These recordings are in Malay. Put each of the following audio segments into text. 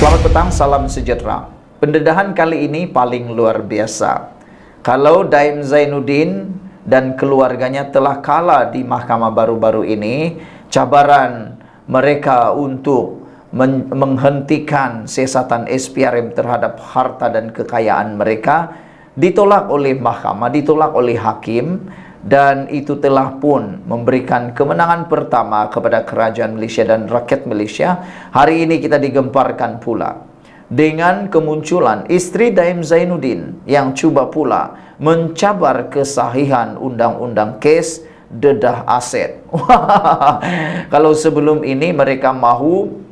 Selamat petang, salam sejahtera. Pendedahan kali ini paling luar biasa. Kalau Daim Zainuddin dan keluarganya telah kalah di mahkamah baru-baru ini, cabaran mereka untuk menghentikan siasatan SPRM terhadap harta dan kekayaan mereka ditolak oleh mahkamah, ditolak oleh hakim, dan itu telah pun memberikan kemenangan pertama kepada kerajaan Malaysia dan rakyat Malaysia. Hari ini kita digemparkan pula dengan kemunculan isteri Daim Zainuddin yang cuba pula mencabar kesahihan undang-undang kes dedah aset. Kalau sebelum ini mereka mahu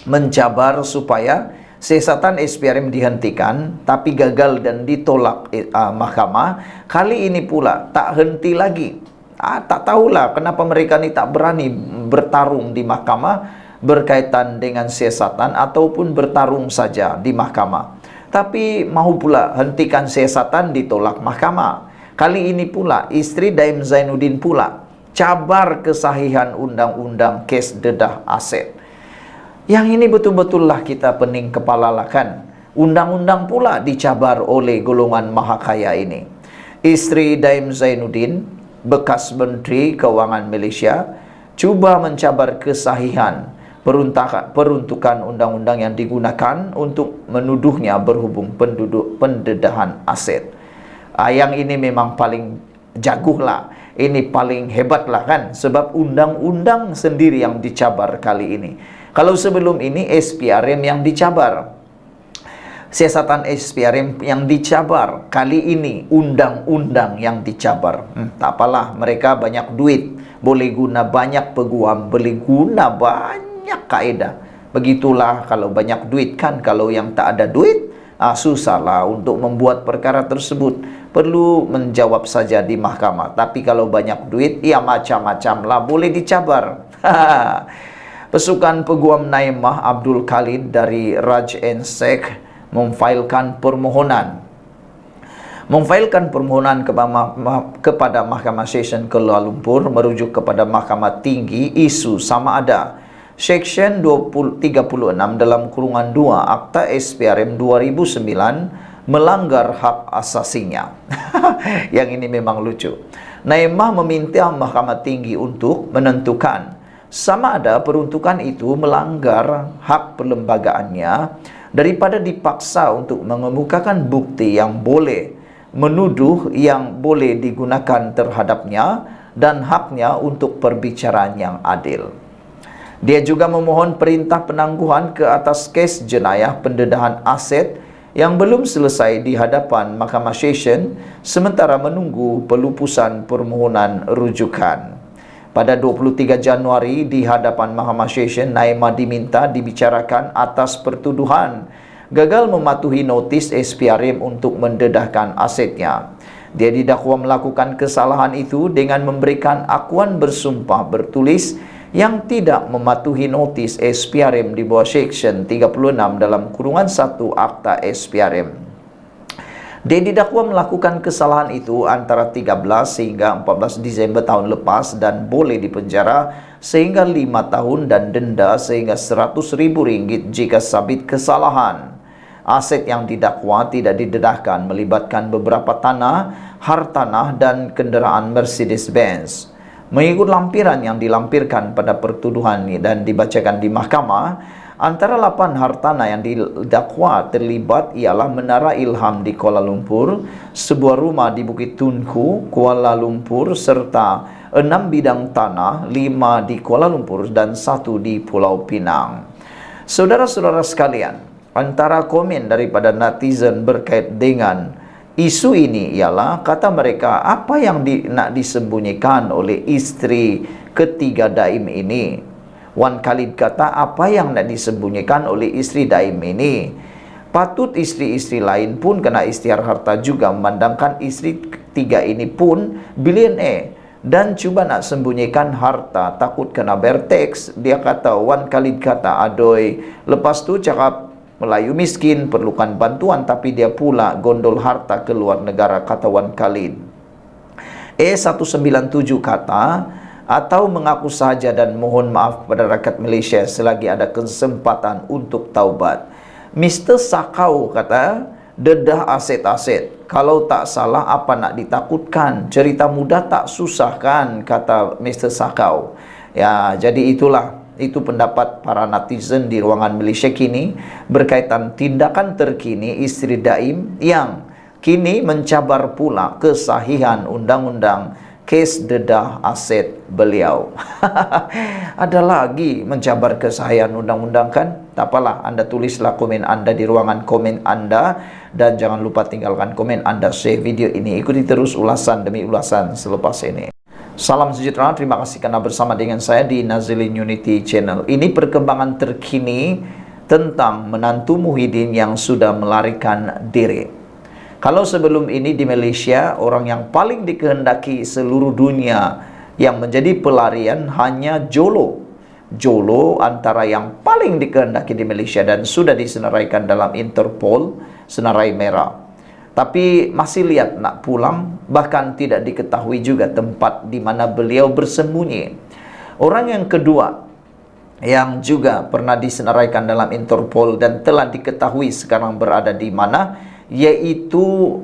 mencabar supaya siasatan SPRM dihentikan, tapi gagal dan ditolak mahkamah. Kali ini pula tak henti lagi. Tak tahulah kenapa mereka ni tak berani bertarung di mahkamah berkaitan dengan siasatan ataupun bertarung saja di mahkamah. Tapi mahu pula hentikan siasatan, ditolak mahkamah. Kali ini pula isteri Daim Zainuddin pula cabar kesahihan undang-undang kes dedah aset. Yang ini betul-betullah kita pening kepala lah kan. Undang-undang pula dicabar oleh golongan maha kaya ini. Isteri Daim Zainuddin, bekas Menteri Kewangan Malaysia, cuba mencabar kesahihan peruntukan undang-undang yang digunakan untuk menuduhnya berhubung pendedahan aset. Yang ini memang paling jaguh lah. Ini paling hebat lah kan. Sebab undang-undang sendiri yang dicabar kali ini. Kalau sebelum ini SPRM yang dicabar, siasatan SPRM yang dicabar, kali ini undang-undang yang dicabar. Tak apalah, mereka banyak duit, boleh guna banyak peguam, boleh guna banyak kaedah. Begitulah kalau banyak duit kan. Kalau yang tak ada duit, susahlah untuk membuat perkara tersebut. Perlu menjawab saja di mahkamah. Tapi kalau banyak duit, ya macam-macam lah boleh dicabar. Pesukan Peguam Naimah Abdul Khalid dari Raj and Sek memfailkan permohonan kepada Mahkamah Session Kuala Lumpur merujuk kepada Mahkamah Tinggi isu sama ada Seksyen 36 dalam kurungan 2 Akta SPRM 2009 melanggar hak asasinya. Yang ini memang lucu. Naimah meminta Mahkamah Tinggi untuk menentukan sama ada peruntukan itu melanggar hak perlembagaannya daripada dipaksa untuk mengemukakan bukti yang boleh menuduh yang boleh digunakan terhadapnya dan haknya untuk perbicaraan yang adil. Dia juga memohon perintah penangguhan ke atas kes jenayah pendedahan aset yang belum selesai di hadapan Mahkamah Session sementara menunggu pelupusan permohonan rujukan. Pada 23 Januari di hadapan Mahkamah Session, Naimah diminta dibicarakan atas pertuduhan gagal mematuhi notis SPRM untuk mendedahkan asetnya. Dia didakwa melakukan kesalahan itu dengan memberikan akuan bersumpah bertulis yang tidak mematuhi notis SPRM di bawah Seksyen 36 dalam kurungan 1 Akta SPRM. Dia didakwa melakukan kesalahan itu antara 13 sehingga 14 Disember tahun lepas dan boleh dipenjara sehingga 5 tahun dan denda sehingga RM100,000 jika sabit kesalahan. Aset yang didakwa tidak didedahkan melibatkan beberapa tanah, hartanah dan kenderaan Mercedes-Benz. Mengikut lampiran yang dilampirkan pada pertuduhan dan dibacakan di mahkamah, antara 8 hartanah yang didakwa terlibat ialah Menara Ilham di Kuala Lumpur, sebuah rumah di Bukit Tunku, Kuala Lumpur, serta 6 bidang tanah, 5 di Kuala Lumpur dan 1 di Pulau Pinang. Saudara-saudara sekalian, antara komen daripada netizen berkait dengan isu ini ialah, kata mereka, apa yang nak disembunyikan oleh isteri ketiga Daim ini? Wan Khalid kata, apa yang nak disembunyikan oleh isteri Daim ini? Patut isteri-isteri lain pun kena isytihar harta juga, memandangkan isteri ketiga ini pun bilioner dan cuba nak sembunyikan harta, takut kena bayar teks. Dia kata, Wan Khalid kata, adoi, lepas tu cakap Melayu miskin perlukan bantuan, tapi dia pula gondol harta ke luar negara, kata Wan Khalid. 197 kata, atau mengaku sahaja dan mohon maaf kepada rakyat Malaysia selagi ada kesempatan untuk taubat. Mr. Sakau kata, dedah aset-aset. Kalau tak salah apa nak ditakutkan? Cerita mudah tak susah kan, kata Mr. Sakau. Ya, jadi itu pendapat para netizen di ruangan Malaysia kini berkaitan tindakan terkini isteri Daim yang kini mencabar pula kesahihan undang-undang kes dedah aset beliau. Ada lagi mencabar kesahihan undang-undang kan? Tak apalah, anda tulislah komen anda di ruangan komen anda, dan jangan lupa tinggalkan komen anda, share video ini. Ikuti terus ulasan demi ulasan selepas ini. Salam sejahtera, terima kasih karena bersama dengan saya di Nazilin Unity Channel. Ini perkembangan terkini tentang menantu Muhyiddin yang sudah melarikan diri. Kalau sebelum ini di Malaysia, orang yang paling dikehendaki seluruh dunia yang menjadi pelarian hanya Jolo. Jolo antara yang paling dikehendaki di Malaysia dan sudah disenaraikan dalam Interpol, senarai merah. Tapi masih lihat nak pulang, bahkan tidak diketahui juga tempat di mana beliau bersembunyi. Orang yang kedua yang juga pernah disenaraikan dalam Interpol dan telah diketahui sekarang berada di mana, yaitu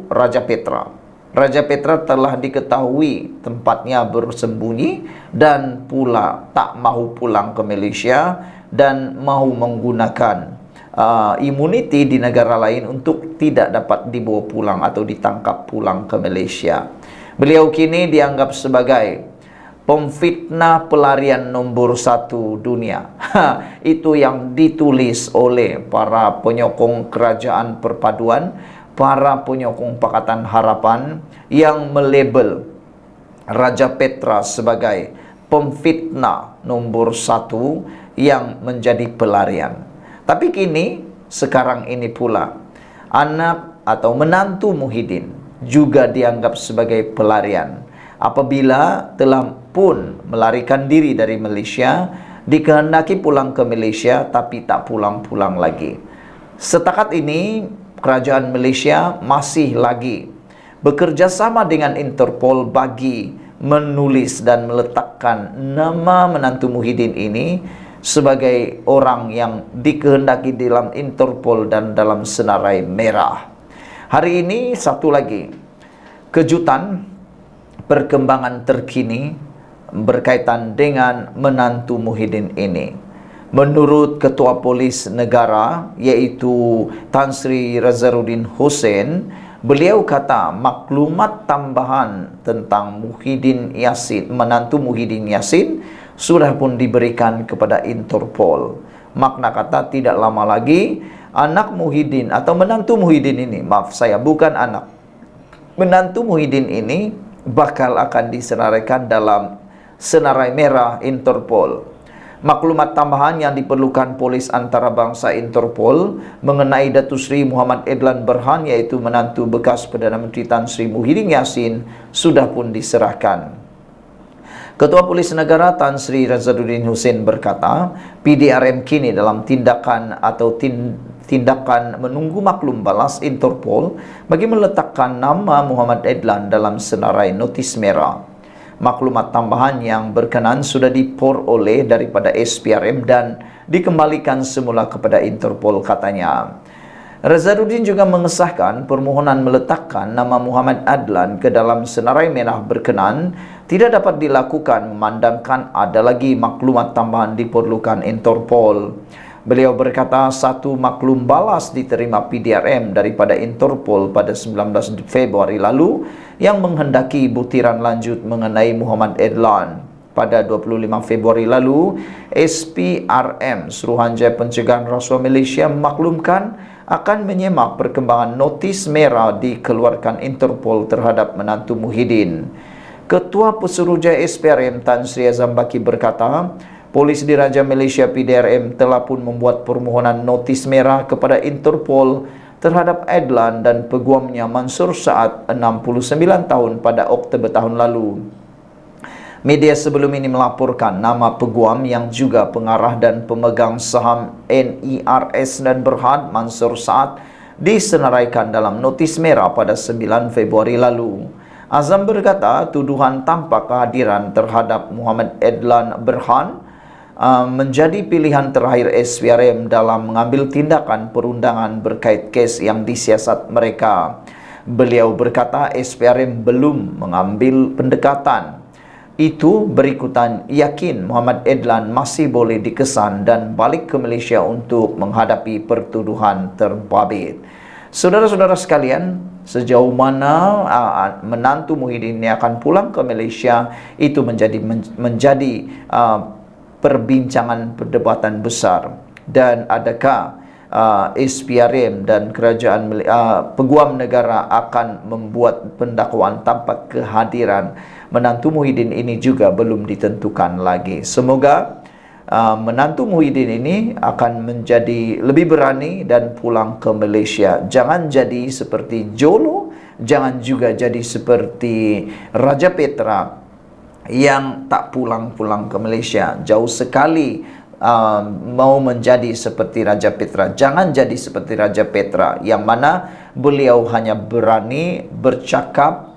Raja Petra. Raja Petra telah diketahui tempatnya bersembunyi dan pula tak mahu pulang ke Malaysia dan mahu menggunakan imuniti di negara lain untuk tidak dapat dibawa pulang atau ditangkap pulang ke Malaysia. Beliau kini dianggap sebagai pemfitnah pelarian nombor 1 dunia. Itu yang ditulis oleh para penyokong kerajaan perpaduan, para penyokong Pakatan Harapan yang melabel Raja Petra sebagai pemfitnah nombor 1 yang menjadi pelarian. Tapi kini, sekarang ini pula, anak atau menantu Muhyiddin juga dianggap sebagai pelarian. Apabila telah pun melarikan diri dari Malaysia, dikehendaki pulang ke Malaysia tapi tak pulang-pulang lagi. Setakat ini, kerajaan Malaysia masih lagi bekerja sama dengan Interpol bagi menulis dan meletakkan nama menantu Muhyiddin ini sebagai orang yang dikehendaki dalam Interpol dan dalam senarai merah. Hari ini satu lagi kejutan perkembangan terkini berkaitan dengan menantu Muhyiddin ini. Menurut Ketua Polis Negara yaitu Tan Sri Razaruddin Hussein, beliau kata maklumat tambahan tentang Muhyiddin Yassin, menantu Muhyiddin Yassin, sudah pun diberikan kepada Interpol. Makna kata tidak lama lagi anak Muhyiddin atau menantu Muhyiddin ini, maaf saya bukan anak, menantu Muhyiddin ini bakal akan disenaraikan dalam senarai merah Interpol. Maklumat tambahan yang diperlukan polis antarabangsa Interpol mengenai Datuk Seri Muhammad Edlan Berhan yaitu menantu bekas Perdana Menteri Tan Sri Muhyiddin Yassin sudah pun diserahkan. Ketua Polis Negara Tan Sri Razaruddin Hussein berkata, PDRM kini dalam tindakan menunggu maklum balas Interpol bagi meletakkan nama Muhammad Edlan dalam senarai notis merah. Maklumat tambahan yang berkenan sudah diperoleh daripada SPRM dan dikembalikan semula kepada Interpol, katanya. Razaruddin juga mengesahkan permohonan meletakkan nama Muhammad Adlan ke dalam senarai merah berkenan tidak dapat dilakukan memandangkan ada lagi maklumat tambahan diperlukan Interpol. Beliau berkata satu maklum balas diterima PDRM daripada Interpol pada 19 Februari lalu yang menghendaki butiran lanjut mengenai Muhammad Adlan. Pada 25 Februari lalu, SPRM Suruhanjaya Pencegahan Rasuah Malaysia memaklumkan akan menyemak perkembangan notis merah dikeluarkan Interpol terhadap menantu Muhyiddin. Ketua Pesuruhjaya SPRM Tan Sri Azam Baki berkata, Polis Diraja Malaysia PDRM telah pun membuat permohonan notis merah kepada Interpol terhadap Adlan dan peguamnya Mansur Saad 69 tahun pada Oktober tahun lalu. Media sebelum ini melaporkan nama peguam yang juga pengarah dan pemegang saham NERS dan Berhad Mansur Saad disenaraikan dalam notis merah pada 9 Februari lalu. Azam berkata tuduhan tanpa kehadiran terhadap Muhammad Adlan Berhan menjadi pilihan terakhir SPRM dalam mengambil tindakan perundangan berkait kes yang disiasat mereka. Beliau berkata SPRM belum mengambil pendekatan itu berikutan yakin Muhammad Edlan masih boleh dikesan dan balik ke Malaysia untuk menghadapi pertuduhan terbabit. Saudara-saudara sekalian, sejauh mana menantu Muhyiddin ini akan pulang ke Malaysia itu menjadi perbincangan perdebatan besar. Dan adakah SPRM dan kerajaan peguam negara akan membuat pendakwaan tanpa kehadiran menantu Muhyiddin ini juga belum ditentukan lagi. Semoga menantu Muhyiddin ini akan menjadi lebih berani dan pulang ke Malaysia. Jangan jadi seperti Jolo, jangan juga jadi seperti Raja Petra yang tak pulang-pulang ke Malaysia. Jauh sekali mau menjadi seperti Raja Petra. Jangan jadi seperti Raja Petra yang mana beliau hanya berani bercakap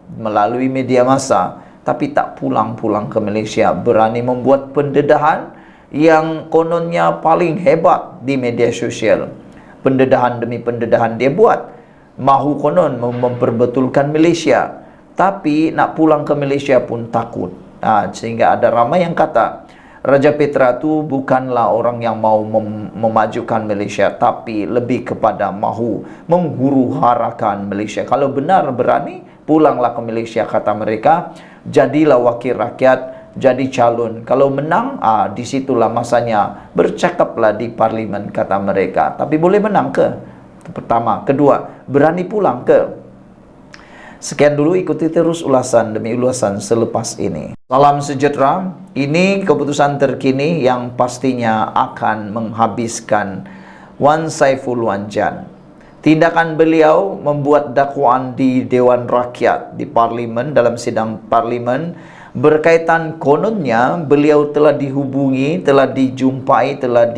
melalui media massa, tapi tak pulang-pulang ke Malaysia. Berani membuat pendedahan yang kononnya paling hebat di media sosial. Pendedahan demi pendedahan dia buat. Mahu konon memperbetulkan Malaysia, tapi nak pulang ke Malaysia pun takut. Sehingga ada ramai yang kata Raja Petra itu bukanlah orang yang mau memajukan Malaysia, tapi lebih kepada mahu menghuru-harakan Malaysia. Kalau benar berani, pulanglah ke Malaysia, kata mereka. Jadilah wakil rakyat, jadi calon. Kalau menang, disitulah masanya bercakaplah di parlimen, kata mereka. Tapi boleh menang ke? Pertama. Kedua, berani pulang ke? Sekian dulu, ikuti terus ulasan demi ulasan selepas ini. Salam sejahtera. Ini keputusan terkini yang pastinya akan menghabiskan Wan Saiful Wanjan. Tindakan beliau membuat dakwaan di Dewan Rakyat, di parlimen, dalam sidang parlimen, berkaitan kononnya beliau telah dihubungi, telah dijumpai, telah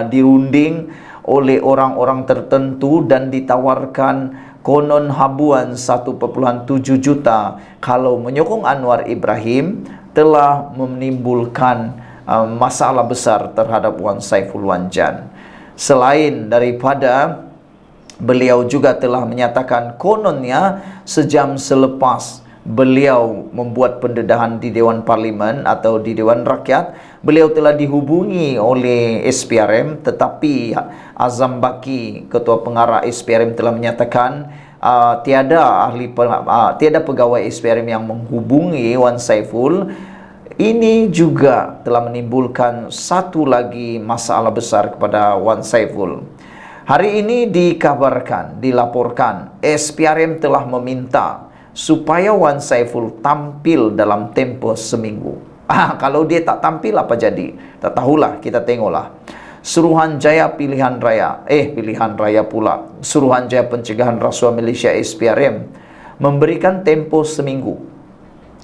dirunding oleh orang-orang tertentu dan ditawarkan konon habuan 1,7 juta kalau menyokong Anwar Ibrahim, telah menimbulkan masalah besar terhadap Wan Saiful Wanjan. Selain daripada beliau juga telah menyatakan kononnya sejam selepas beliau membuat pendedahan di Dewan Parlimen atau di Dewan Rakyat, beliau telah dihubungi oleh SPRM, tetapi Azam Baki, ketua pengarah SPRM, telah menyatakan tiada pegawai SPRM yang menghubungi Wan Saiful. Ini juga telah menimbulkan satu lagi masalah besar kepada Wan Saiful. Hari ini dilaporkan SPRM telah meminta supaya Wan Saiful tampil dalam tempoh seminggu. Kalau dia tak tampil apa jadi? Tak tahulah, kita tengoklah. Suruhanjaya Pilihan Raya pula, Suruhanjaya Pencegahan Rasuah Malaysia SPRM memberikan tempoh seminggu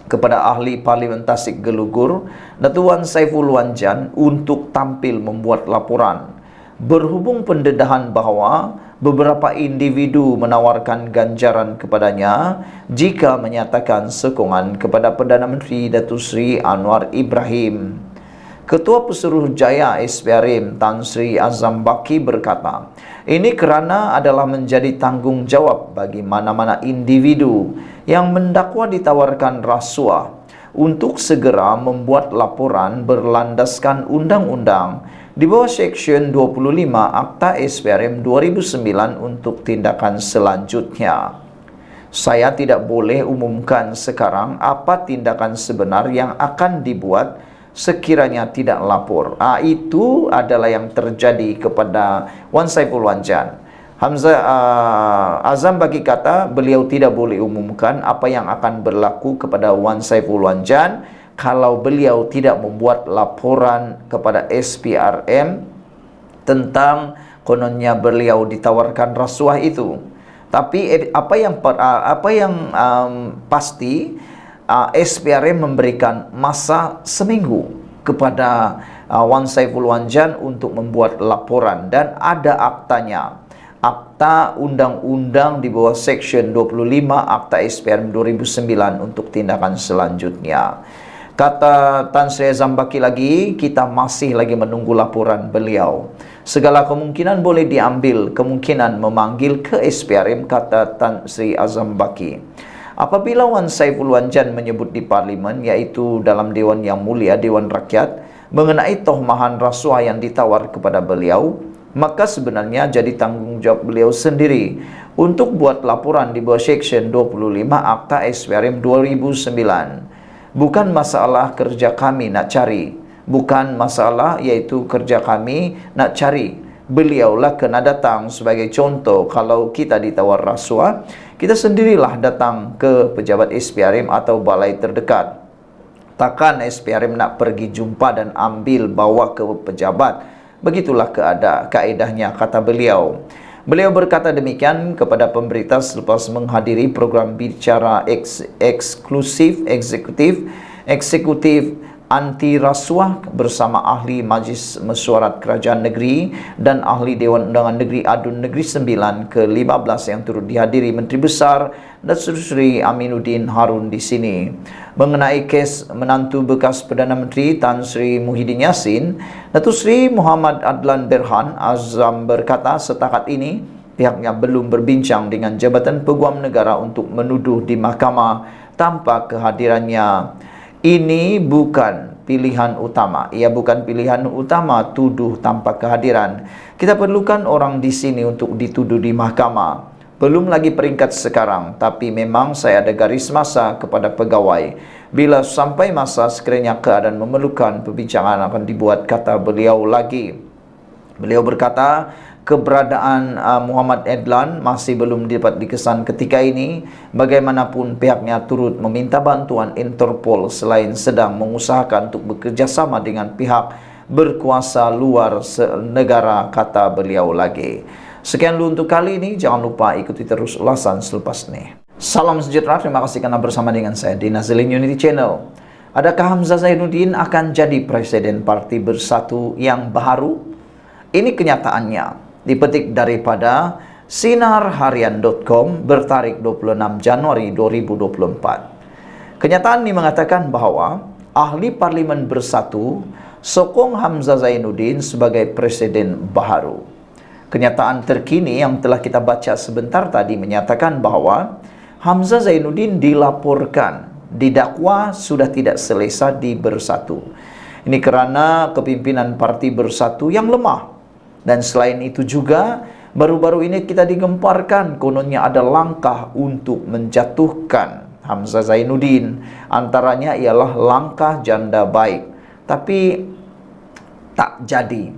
kepada ahli Parlimen Tasik Gelugur, Datuk Wan Saiful Wanjan, untuk tampil membuat laporan. Berhubung pendedahan bahawa beberapa individu menawarkan ganjaran kepadanya jika menyatakan sokongan kepada Perdana Menteri Datuk Seri Anwar Ibrahim. Ketua Pesuruhjaya SPRM Tan Sri Azam Baki berkata, ini kerana adalah menjadi tanggungjawab bagi mana-mana individu yang mendakwa ditawarkan rasuah untuk segera membuat laporan berlandaskan undang-undang di bawah Seksyen 25 Akta SPRM 2009 untuk tindakan selanjutnya. Saya tidak boleh umumkan sekarang apa tindakan sebenar yang akan dibuat sekiranya tidak lapor. Itu adalah yang terjadi kepada Wan Saiful Wanjan. Azam Baki kata beliau tidak boleh umumkan apa yang akan berlaku kepada Wan Saiful Wanjan kalau beliau tidak membuat laporan kepada SPRM tentang kononnya beliau ditawarkan rasuah itu. Tapi apa yang pasti, SPRM memberikan masa seminggu kepada Wan Saiful Wanjan untuk membuat laporan, dan ada aktanya. Akta undang-undang di bawah Seksyen 25 Akta SPRM 2009 untuk tindakan selanjutnya. Kata Tan Sri Azambaki lagi, kita masih lagi menunggu laporan beliau. Segala kemungkinan boleh diambil, kemungkinan memanggil ke SPRM, kata Tan Sri Azambaki. Apabila Wan Saiful Wanjan menyebut di Parlimen, yaitu dalam Dewan Yang Mulia, Dewan Rakyat, mengenai tohmahan rasuah yang ditawar kepada beliau, maka sebenarnya jadi tanggungjawab beliau sendiri untuk buat laporan di bawah Seksyen 25 Akta SPRM 2009. Bukan masalah kerja kami nak cari, bukan masalah yaitu kerja kami nak cari. Beliaulah kena datang. Sebagai contoh, kalau kita ditawar rasuah, kita sendirilah datang ke pejabat SPRM atau balai terdekat. Takkan SPRM nak pergi jumpa dan ambil bawa ke pejabat. Begitulah kaedahnya, kata beliau. Beliau berkata demikian kepada pemberita selepas menghadiri program bicara eksklusif eksekutif anti rasuah bersama ahli Majlis Mesyuarat Kerajaan Negeri dan ahli Dewan Undangan Negeri Adun Negeri 9 ke-15 yang turut dihadiri Menteri Besar Datuk Seri Aminuddin Harun di sini. Mengenai kes menantu bekas Perdana Menteri Tan Sri Muhyiddin Yassin, Datuk Seri Muhammad Adlan Berhan Azam berkata setakat ini pihaknya belum berbincang dengan Jabatan Peguam Negara untuk menuduh di mahkamah tanpa kehadirannya. Ini bukan pilihan utama. Ia bukan pilihan utama tuduh tanpa kehadiran. Kita perlukan orang di sini untuk dituduh di mahkamah. Belum lagi peringkat sekarang, tapi memang saya ada garis masa kepada pegawai. Bila sampai masa sekiranya keadaan memerlukan, perbincangan akan dibuat, kata beliau lagi. Beliau berkata, keberadaan Muhammad Adlan masih belum dapat dikesan ketika ini. Bagaimanapun pihaknya turut meminta bantuan Interpol selain sedang mengusahakan untuk bekerjasama dengan pihak berkuasa luar negara, kata beliau lagi. Sekian dulu untuk kali ini. Jangan lupa ikuti terus ulasan selepas ini. Salam sejahtera. Terima kasih karena bersama dengan saya di Nazilin Unity Channel. Adakah Hamzah Zainuddin akan jadi Presiden Parti Bersatu yang baru? Ini kenyataannya. Dipetik daripada sinarharian.com bertarik 26 Januari 2024. Kenyataan ini mengatakan bahwa ahli Parlimen Bersatu sokong Hamzah Zainuddin sebagai Presiden baru. Kenyataan terkini yang telah kita baca sebentar tadi menyatakan bahwa Hamzah Zainuddin dilaporkan didakwa sudah tidak selesa di Bersatu. Ini karena kepimpinan Parti Bersatu yang lemah. Dan selain itu juga, baru-baru ini kita digemparkan kononnya ada langkah untuk menjatuhkan Hamzah Zainuddin. Antaranya ialah langkah janda baik. Tapi tak jadi.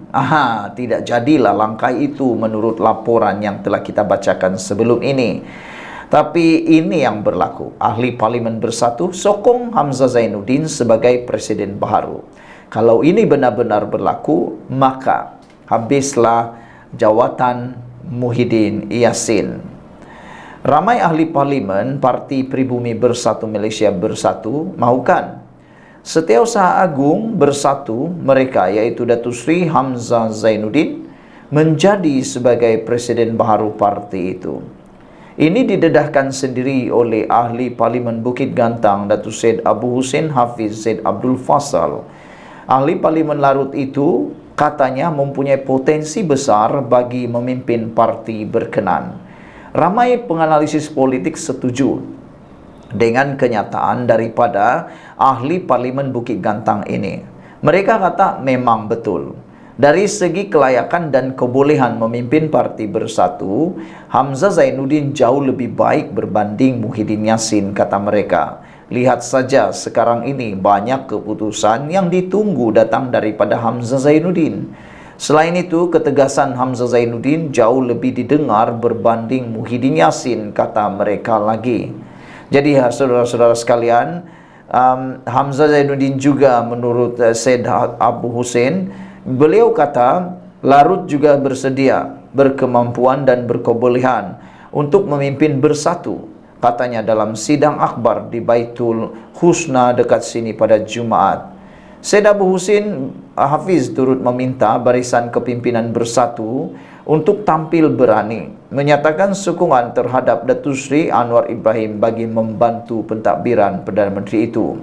Tidak jadilah langkah itu menurut laporan yang telah kita bacakan sebelum ini. Tapi ini yang berlaku. Ahli Parlimen Bersatu sokong Hamzah Zainuddin sebagai Presiden baru. Kalau ini benar-benar berlaku, maka habislah jawatan Muhyiddin Yassin. Ramai ahli Parlimen Parti Pribumi Bersatu Malaysia Bersatu mahukan Setiausaha Agung Bersatu mereka, iaitu Datuk Seri Hamzah Zainuddin, menjadi sebagai Presiden baru parti itu. Ini didedahkan sendiri oleh ahli Parlimen Bukit Gantang Datuk Syed Abu Hussein Hafiz Syed Abdul Fasal. Ahli Parlimen Larut itu katanya mempunyai potensi besar bagi memimpin parti berkenan. Ramai penganalisis politik setuju dengan kenyataan daripada ahli Parlimen Bukit Gantang ini. Mereka kata memang betul. Dari segi kelayakan dan kebolehan memimpin Parti Bersatu, Hamzah Zainuddin jauh lebih baik berbanding Muhyiddin Yassin, kata mereka. Lihat saja sekarang ini banyak keputusan yang ditunggu datang daripada Hamzah Zainuddin. Selain itu, ketegasan Hamzah Zainuddin jauh lebih didengar berbanding Muhyiddin Yassin, kata mereka lagi. Jadi saudara-saudara sekalian, Hamzah Zainuddin juga menurut Syed Abu Hussein, beliau kata Larut juga bersedia, berkemampuan dan berkebolehan untuk memimpin Bersatu. Katanya dalam sidang akhbar di Baitul Husna dekat sini pada Jumaat. Syed Abu Hussein Hafiz turut meminta barisan kepimpinan Bersatu untuk tampil berani, menyatakan sokongan terhadap Datuk Seri Anwar Ibrahim bagi membantu pentadbiran Perdana Menteri itu.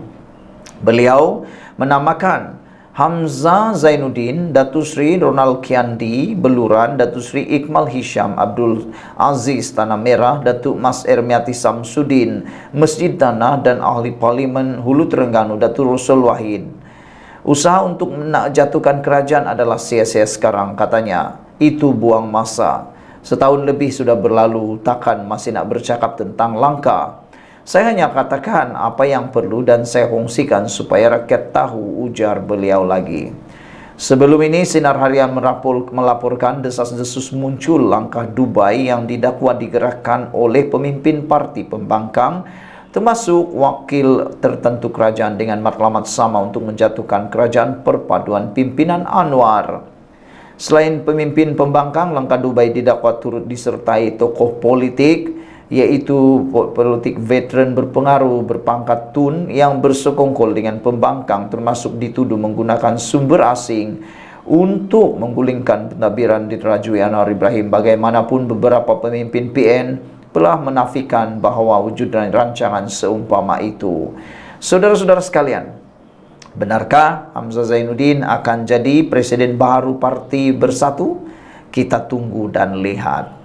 Beliau menamakan Hamzah Zainuddin, Datuk Sri Ronald Kiandi Beluran, Datuk Sri Iqmal Hisham Abdul Aziz Tanah Merah, Datuk Mas Ermiati Samsudin Masjid Tanah, dan Ahli Parlimen Hulu Terengganu Datuk Rasul Wahid. Usaha untuk nak jatuhkan kerajaan adalah sia-sia sekarang, katanya. Itu buang masa. Setahun lebih sudah berlalu, takkan masih nak bercakap tentang langkah. Saya hanya katakan apa yang perlu dan saya kongsikan supaya rakyat tahu, ujar beliau lagi. Sebelum ini, Sinar Harian melaporkan desas-desus muncul langkah Dubai yang didakwa digerakkan oleh pemimpin parti pembangkang, termasuk wakil tertentu kerajaan dengan matlamat sama untuk menjatuhkan kerajaan perpaduan pimpinan Anwar. Selain pemimpin pembangkang, langkah Dubai didakwa turut disertai tokoh politik, yaitu politik veteran berpengaruh berpangkat Tun yang bersekongkol dengan pembangkang, termasuk dituduh menggunakan sumber asing untuk menggulingkan pentadbiran dirajui Anwar Ibrahim. Bagaimanapun, beberapa pemimpin PN telah menafikan bahawa wujud rancangan seumpama itu. Saudara-saudara sekalian, benarkah Hamzah Zainuddin akan jadi presiden baru Parti Bersatu? Kita tunggu dan lihat.